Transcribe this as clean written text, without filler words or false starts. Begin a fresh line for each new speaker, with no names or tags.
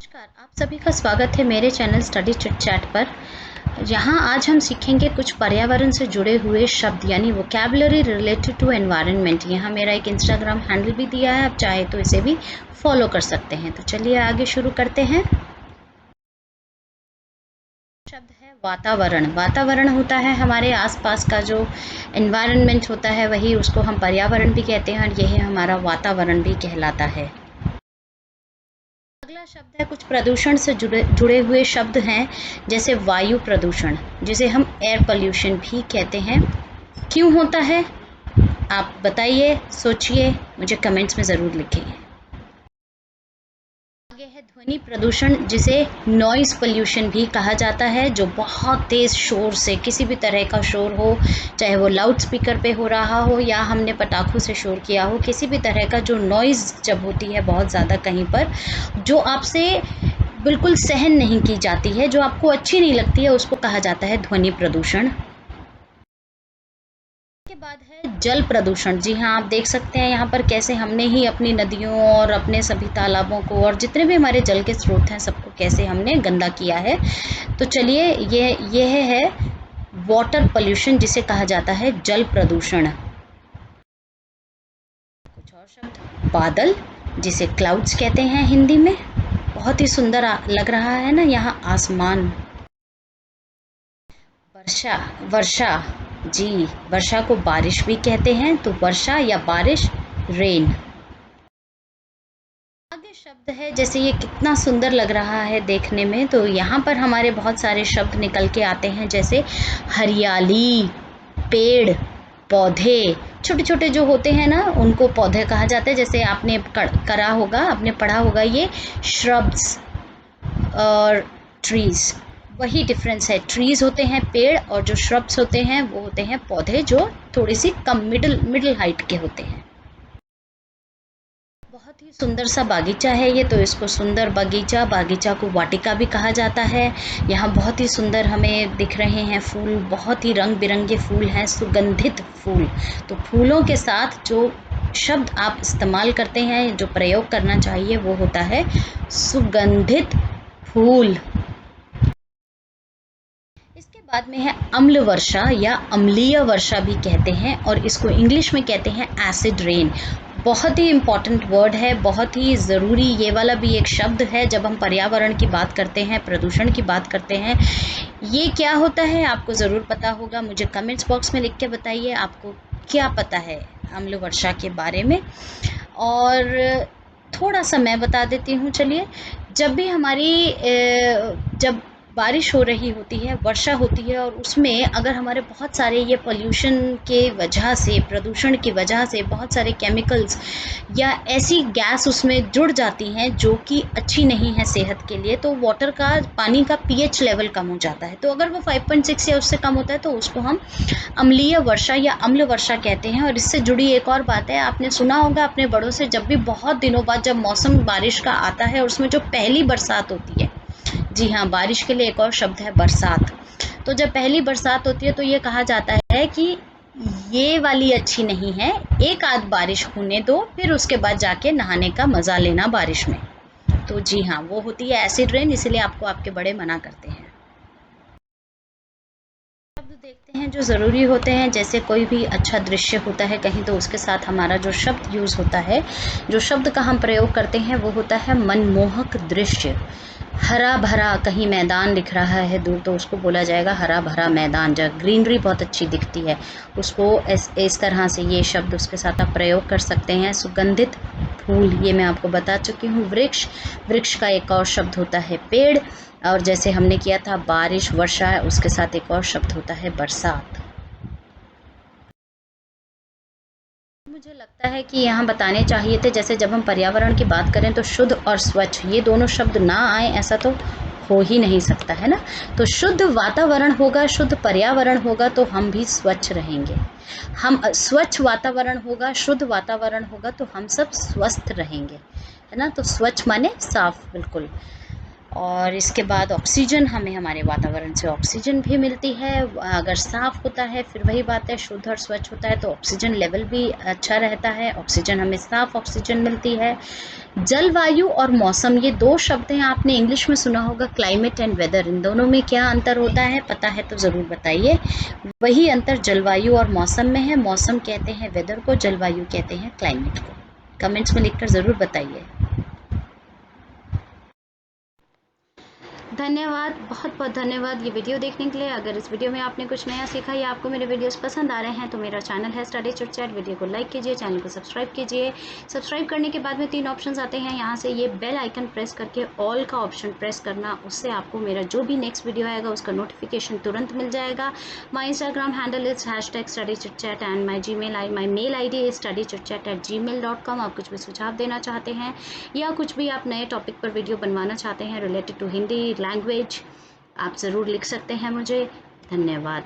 नमस्कार, आप सभी का स्वागत है मेरे चैनल स्टडी चिट चैट पर। यहाँ आज हम सीखेंगे कुछ पर्यावरण से जुड़े हुए शब्द यानी वोकैबुलरी रिलेटेड टू एनवायरनमेंट। यहाँ मेरा एक इंस्टाग्राम हैंडल भी दिया है, आप चाहे तो इसे भी फॉलो कर सकते हैं। तो चलिए आगे शुरू करते हैं। शब्द है वातावरण। वातावरण होता है हमारे आसपास का जो एनवायरनमेंट होता है, वही उसको हम पर्यावरण भी कहते हैं और यही हमारा वातावरण भी कहलाता है। अगला शब्द है, कुछ प्रदूषण से जुड़े हुए शब्द हैं, जैसे वायु प्रदूषण, जिसे हम एयर पोल्यूशन भी कहते हैं। क्यों होता है आप बताइए, सोचिए, मुझे कमेंट्स में ज़रूर लिखिए। आगे है ध्वनि प्रदूषण, जिसे नॉइज़ पोल्यूशन भी कहा जाता है, जो बहुत तेज़ शोर से, किसी भी तरह का शोर हो, चाहे वो लाउड स्पीकर पे हो रहा हो या हमने पटाखों से शोर किया हो, किसी भी तरह का जो नॉइज़ जब होती है बहुत ज़्यादा कहीं पर, जो आपसे बिल्कुल सहन नहीं की जाती है, जो आपको अच्छी नहीं लगती है, उसको कहा जाता है ध्वनि प्रदूषण। के बाद है जल प्रदूषण। जी हाँ, आप देख सकते हैं यहाँ पर कैसे हमने ही अपनी नदियों और अपने सभी तालाबों को और जितने भी हमारे जल के स्रोत हैं सबको कैसे हमने गंदा किया है। तो चलिए यह है वाटर पोल्यूशन, जिसे कहा जाता है जल प्रदूषण। कुछ और शब्द, बादल, जिसे क्लाउड्स कहते हैं हिंदी में। बहुत ही सुंदर लग रहा है ना यहाँ आसमान। वर्षा, वर्षा, जी, वर्षा को बारिश भी कहते हैं, तो वर्षा या बारिश, रेन। आगे शब्द है, जैसे ये कितना सुंदर लग रहा है देखने में, तो यहाँ पर हमारे बहुत सारे शब्द निकल के आते हैं, जैसे हरियाली, पेड़, पौधे, छोटे छोटे जो होते हैं ना उनको पौधे कहा जाता है। जैसे आपने करा होगा, आपने पढ़ा होगा ये श्रब्स और ट्रीज़, वही डिफरेंस है। ट्रीज़ होते हैं पेड़ और जो श्रब्स होते हैं वो होते हैं पौधे, जो थोड़ी सी कम मिडिल हाइट के होते हैं। बहुत ही सुंदर सा बागीचा है ये, तो इसको सुंदर बागीचा, बागीचा को वाटिका भी कहा जाता है। यहाँ बहुत ही सुंदर हमें दिख रहे हैं फूल, बहुत ही रंग बिरंगे फूल हैं, सुगंधित फूल। तो फूलों के साथ जो शब्द आप इस्तेमाल करते हैं, जो प्रयोग करना चाहिए, वो होता है सुगंधित फूल। इसके बाद में है अम्ल वर्षा या अम्लीय वर्षा भी कहते हैं, और इसको इंग्लिश में कहते हैं एसिड रेन। बहुत ही इम्पॉर्टेंट वर्ड है, बहुत ही ज़रूरी ये वाला भी एक शब्द है जब हम पर्यावरण की बात करते हैं, प्रदूषण की बात करते हैं। ये क्या होता है आपको ज़रूर पता होगा, मुझे कमेंट्स बॉक्स में लिख के बताइए आपको क्या पता है अम्ल वर्षा के बारे में। और थोड़ा सा मैं बता देती हूँ। चलिए, जब भी हमारी जब बारिश हो रही होती है, वर्षा होती है, और उसमें अगर हमारे बहुत सारे ये पोल्यूशन के वजह से, प्रदूषण की वजह से बहुत सारे केमिकल्स या ऐसी गैस उसमें जुड़ जाती हैं जो कि अच्छी नहीं है सेहत के लिए, तो वाटर का, पानी का पीएच लेवल कम हो जाता है। तो अगर वो 5.6 या उससे कम होता है तो उसको हम अम्लीय वर्षा या अम्ल वर्षा कहते हैं। और इससे जुड़ी एक और बात है, आपने सुना होगा अपने बड़ों से, जब भी बहुत दिनों बाद जब मौसम बारिश का आता है और उसमें जो पहली बरसात होती है, जी हाँ, बारिश के लिए एक और शब्द है बरसात। तो जब पहली बरसात होती है तो ये कहा जाता है कि ये वाली अच्छी नहीं है, एक आध बारिश होने दो, फिर उसके बाद जाके नहाने का मज़ा लेना बारिश में। तो जी हाँ, वो होती है एसिड रेन, इसलिए आपको आपके बड़े मना करते हैं। शब्द देखते हैं जो ज़रूरी होते हैं, जैसे कोई भी अच्छा दृश्य होता है कहीं, तो उसके साथ हमारा जो शब्द यूज़ होता है, जो शब्द का हम प्रयोग करते हैं, वो होता है मनमोहक दृश्य। हरा भरा कहीं मैदान दिख रहा है दूर, तो उसको बोला जाएगा हरा भरा मैदान। जब ग्रीनरी बहुत अच्छी दिखती है, उसको इस तरह से ये शब्द उसके साथ आप प्रयोग कर सकते हैं। सुगंधित फूल, ये मैं आपको बता चुकी हूँ। वृक्ष, वृक्ष का एक और शब्द होता है पेड़, और जैसे हमने किया था बारिश, वर्षा, उसके साथ एक और शब्द होता है बरसात। मुझे लगता है कि यहाँ बताने चाहिए थे, जैसे जब हम पर्यावरण की बात करें तो शुद्ध और स्वच्छ, ये दोनों शब्द ना आए ऐसा तो हो ही नहीं सकता है ना। तो शुद्ध वातावरण होगा, शुद्ध पर्यावरण होगा, तो हम भी स्वच्छ रहेंगे। हम स्वच्छ वातावरण होगा, शुद्ध वातावरण होगा, तो हम सब स्वस्थ रहेंगे, है ना। तो स्वच्छ माने साफ, बिल्कुल। और इसके बाद ऑक्सीजन, हमें हमारे वातावरण से ऑक्सीजन भी मिलती है। अगर साफ़ होता है, फिर वही बात है, शुद्ध और स्वच्छ होता है तो ऑक्सीजन लेवल भी अच्छा रहता है। ऑक्सीजन, हमें साफ़ ऑक्सीजन मिलती है। जलवायु और मौसम, ये दो शब्द हैं, आपने इंग्लिश में सुना होगा क्लाइमेट एंड वेदर। इन दोनों में क्या अंतर होता है, पता है तो ज़रूर बताइए। वही अंतर जलवायु और मौसम में है। मौसम कहते हैं वेदर को, जलवायु कहते हैं क्लाइमेट को। कमेंट्स में लिखकर ज़रूर बताइए। धन्यवाद, बहुत बहुत धन्यवाद ये वीडियो देखने के लिए। अगर इस वीडियो में आपने कुछ नया सीखा या आपको मेरे वीडियोस पसंद आ रहे हैं तो मेरा चैनल है स्टडी चिट चैट, वीडियो को लाइक कीजिए, चैनल को सब्सक्राइब कीजिए। सब्सक्राइब करने के बाद में 3 ऑप्शंस आते हैं, यहाँ से ये बेल आइकन प्रेस करके ऑल का ऑप्शन प्रेस करना, उससे आपको मेरा जो भी नेक्स्ट वीडियो आएगा उसका नोटिफिकेशन तुरंत मिल जाएगा। My Instagram handle is #studychitchat and my mail ID is studychitchat@gmail.com। आप कुछ भी सुझाव देना चाहते हैं या कुछ भी आप नए टॉपिक पर वीडियो बनवाना चाहते हैं रिलेटेड टू हिंदी लैंग्वेज, आप ज़रूर लिख सकते हैं मुझे। धन्यवाद।